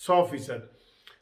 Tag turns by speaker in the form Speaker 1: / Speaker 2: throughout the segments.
Speaker 1: 100%।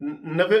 Speaker 1: 90,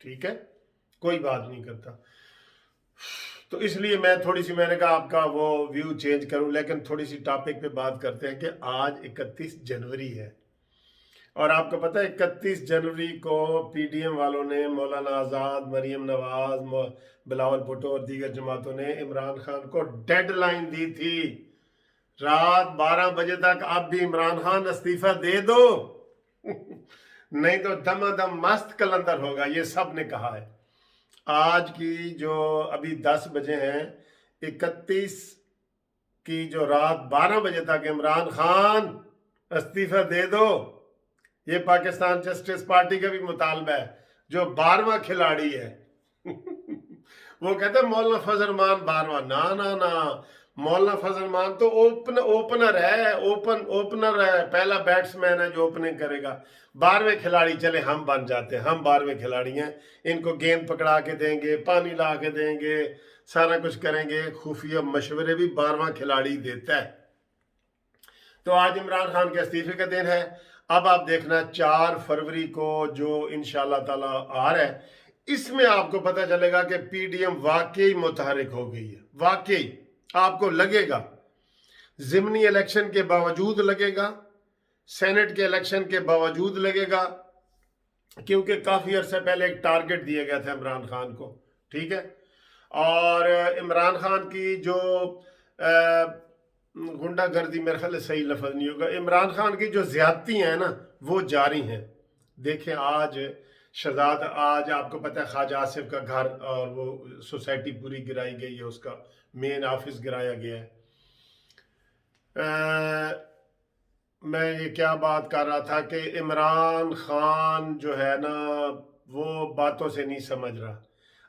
Speaker 1: ٹھیک ہے، کوئی بات نہیں کرتا. تو اس لیے میں نے کہا آپ کا وہ ویو چینج کروں، لیکن تھوڑی سی ٹاپک پہ بات کرتے ہیں کہ آج 31 جنوری ہے، اور آپ کو پتہ ہے 31 جنوری کو پی ڈی ایم والوں نے، مولانا آزاد، مریم نواز، بلاول بھٹو اور دیگر جماعتوں نے عمران خان کو ڈیڈ لائن دی تھی، رات 12 بجے تک اب بھی عمران خان استعفیٰ دے دو نہیں تو دم دم مست کلندر ہوگا، یہ سب نے کہا ہے. آج کی جو ابھی 10 بجے ہیں، 31 کی جو رات 12 بجے تک عمران خان استعفیٰ دے دو، یہ پاکستان جسٹس پارٹی کا بھی مطالبہ ہے، جو 12واں کھلاڑی ہے وہ کہتے ہیں مولانا فضل الرحمان 12واں. نا مولانا فضل الرحمان تو اوپنر ہے، پہلا بیٹس مین ہے جو اوپننگ کرے گا. 12ویں کھلاڑی چلے ہم بن جاتے ہیں، ہم 12ویں کھلاڑی ہیں، ان کو گیند پکڑا کے دیں گے، پانی لا کے دیں گے، سارا کچھ کریں گے. خفیہ مشورے بھی 12واں کھلاڑی دیتا ہے. تو آج عمران خان کے استعفے کا دن ہے. اب آپ دیکھنا 4 فروری کو جو انشاءاللہ تعالی آ رہا ہے، اس میں آپ کو پتہ چلے گا کہ پی ڈی ایم واقعی متحرک ہو گئی ہے. واقعی آپ کو لگے گا، ضمنی الیکشن کے باوجود لگے گا، سینٹ کے الیکشن کے باوجود لگے گا، کیونکہ کافی عرصے پہلے ایک ٹارگٹ دیا گیا تھا عمران خان کو. ٹھیک ہے، اور عمران خان کی جو گنڈا گردی، میرے خیال صحیح لفظ نہیں ہوگا، عمران خان کی جو زیادتی ہیں نا وہ جاری ہیں. دیکھیں آج آج آپ کو پتہ ہے خواجہ آصف کا گھر اور وہ سوسائٹی پوری گرائی گئی ہے، اس کا مین آفس گرایا گیا ہے. میں یہ کیا بات کر رہا تھا کہ عمران خان جو ہے نا وہ باتوں سے نہیں سمجھ رہا.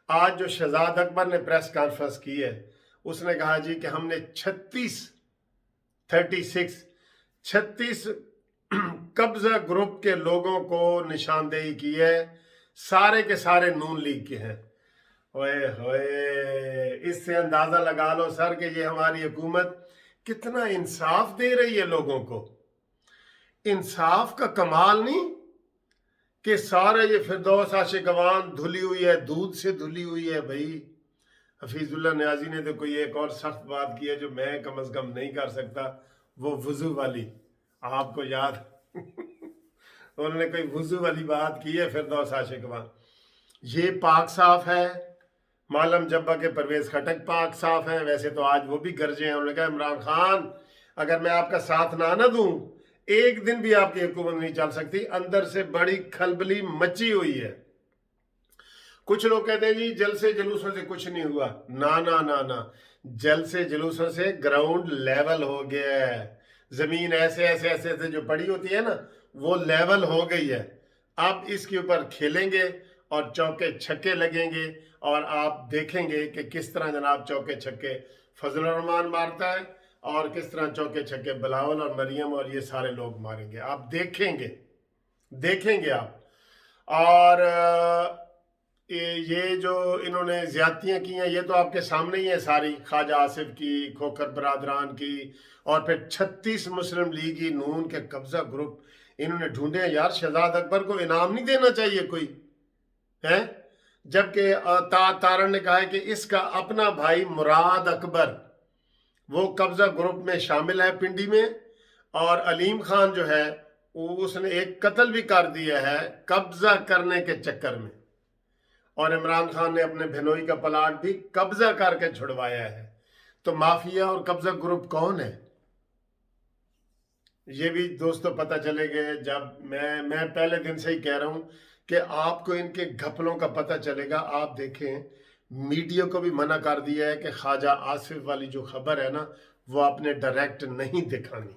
Speaker 1: آج جو شہزاد اکبر نے پریس کانفرنس کی ہے، اس نے کہا جی کہ ہم نے 36 قبضہ گروپ کے لوگوں کو نشاندہی کی ہے، سارے کے سارے نون لیگ کے ہیں. ہوئے ہوئے، اس سے اندازہ لگا لو سر کہ یہ ہماری حکومت کتنا انصاف دے رہی ہے لوگوں کو. انصاف کا کمال نہیں کہ سارے یہ فردوس عاشقوان دھلی ہوئی ہے، دودھ سے دھلی ہوئی ہے. بھائی حفیظ اللہ نیازی نے تو کوئی ایک اور سخت بات کی ہے جو میں کم از کم نہیں کر سکتا، وہ وضو والی. آپ کو یاد انہوں نے کوئی وضو والی بات کی ہے فردوس عاشقوان. یہ پاک صاف ہے. معلم جبہ کے پرویز خٹک پاک صاف ہیں، ویسے تو آج وہ بھی گرجے ہیں. انہوں نے کہا عمران خان اگر میں آپ کا ساتھ نہ دوں، ایک دن بھی آپ کی حکومت نہیں چل سکتی. اندر سے بڑی کھلبلی مچی ہوئی ہے. کچھ لوگ کہتے ہیں جی جلسے جلوسوں سے کچھ نہیں ہوا. نا جلسے جلوسوں سے گراؤنڈ لیول ہو گیا ہے. زمین ایسے جو پڑی ہوتی ہے نا وہ لیول ہو گئی ہے. اب اس کے اوپر کھیلیں گے اور چوکے چھکے لگیں گے، اور آپ دیکھیں گے کہ کس طرح جناب چوکے چھکے فضل الرحمان مارتا ہے اور کس طرح چوکے چھکے بلاول اور مریم اور یہ سارے لوگ ماریں گے. آپ دیکھیں گے آپ. اور یہ جو انہوں نے زیادتیاں کی ہیں یہ تو آپ کے سامنے ہی ہیں ساری، خواجہ آصف کی، کھوکھر برادران کی، اور پھر 36 مسلم لیگی نون کے قبضہ گروپ انہوں نے ڈھونڈے ہیں. یار شہزاد اکبر کو انعام نہیں دینا چاہیے کوئی ہے؟ جبکہ تارن نے کہا ہے کہ اس کا اپنا بھائی مراد اکبر وہ قبضہ گروپ میں شامل ہے پنڈی میں، اور علیم خان جو ہے اس نے ایک قتل بھی کر دیا ہے قبضہ کرنے کے چکر میں، اور عمران خان نے اپنے بھنوئی کا پلاٹ بھی قبضہ کر کے چھڑوایا ہے. تو مافیا اور قبضہ گروپ کون ہے یہ بھی دوستو پتہ چلے گئے. جب میں پہلے دن سے ہی کہہ رہا ہوں کہ آپ کو ان کے گھپلوں کا پتہ چلے گا. آپ دیکھیں میڈیا کو بھی منع کر دیا ہے کہ خواجہ آصف والی جو خبر ہے نا وہ آپ نے ڈائریکٹ نہیں دکھانی.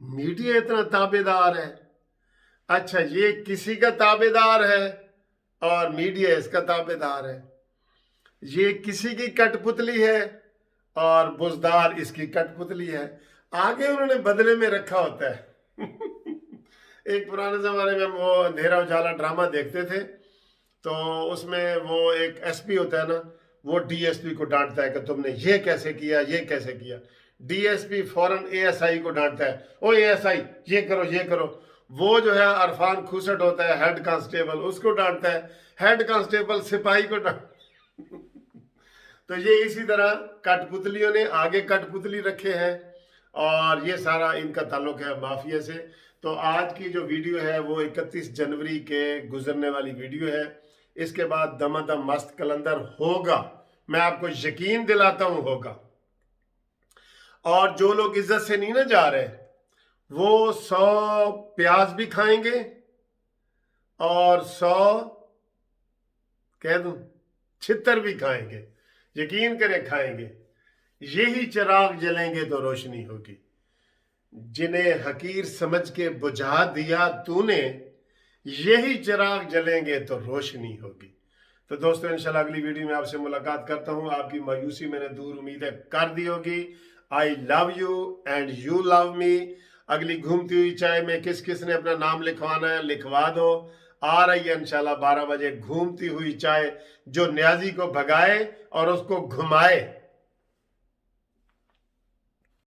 Speaker 1: میڈیا اتنا تابع دار ہے. اچھا یہ کسی کا تابع دار ہے اور میڈیا اس کا تابع دار ہے. یہ کسی کی کٹ پتلی ہے اور بزدار اس کی کٹ پتلی ہے. آگے انہوں نے بدلے میں رکھا ہوتا ہے. ایک پرانے زمانے میں وہ اندھیرا اجالا ڈرامہ دیکھتے تھے تو اس میں وہ ایک ایس پی ہوتا ہے نا، وہ ڈی ایس پی کو ڈانٹتا ہے کہ تم نے یہ کیسے کیا، یہ کیسے کیا. ڈی ایس پی فوراً اے ایس آئی کو ڈانٹتا ہے، او اے ایس آئی یہ کرو. وہ جو ہے عرفان کھوسٹ ہوتا ہے ہیڈ کانسٹیبل، اس کو ڈانٹتا ہے، ہیڈ کانسٹیبل سپاہی کو ڈانٹ تو یہ اسی طرح کٹ پتلیوں نے آگے کٹ پتلی رکھے ہیں، اور یہ سارا ان کا تعلق ہے مافیا سے۔ تو آج کی جو ویڈیو ہے وہ 31 جنوری کے گزرنے والی ویڈیو ہے، اس کے بعد دم مست کلندر ہوگا، میں آپ کو یقین دلاتا ہوں ہوگا۔ اور جو لوگ عزت سے نہیں نہ جا رہے وہ 100 پیاز بھی کھائیں گے اور 100 کہہ دوں چھتر بھی کھائیں گے، یقین کریں کھائیں گے۔ یہی چراغ جلیں گے تو روشنی ہوگی، جنہیں حقیر سمجھ کے بجھا دیا تو نے، یہی چراغ جلیں گے تو روشنی ہوگی۔ تو دوستو انشاءاللہ اگلی ویڈیو میں آپ سے ملاقات کرتا ہوں۔ آپ کی مایوسی میں نے دور امیدیں کر دی ہوگی۔ I love you and you love me۔ اگلی گھومتی ہوئی چائے میں کس کس نے اپنا نام لکھوانا ہے لکھوا دو، آ رہی ہے انشاءاللہ 12 بجے گھومتی ہوئی چائے، جو نیازی کو بھگائے اور اس کو گھمائے۔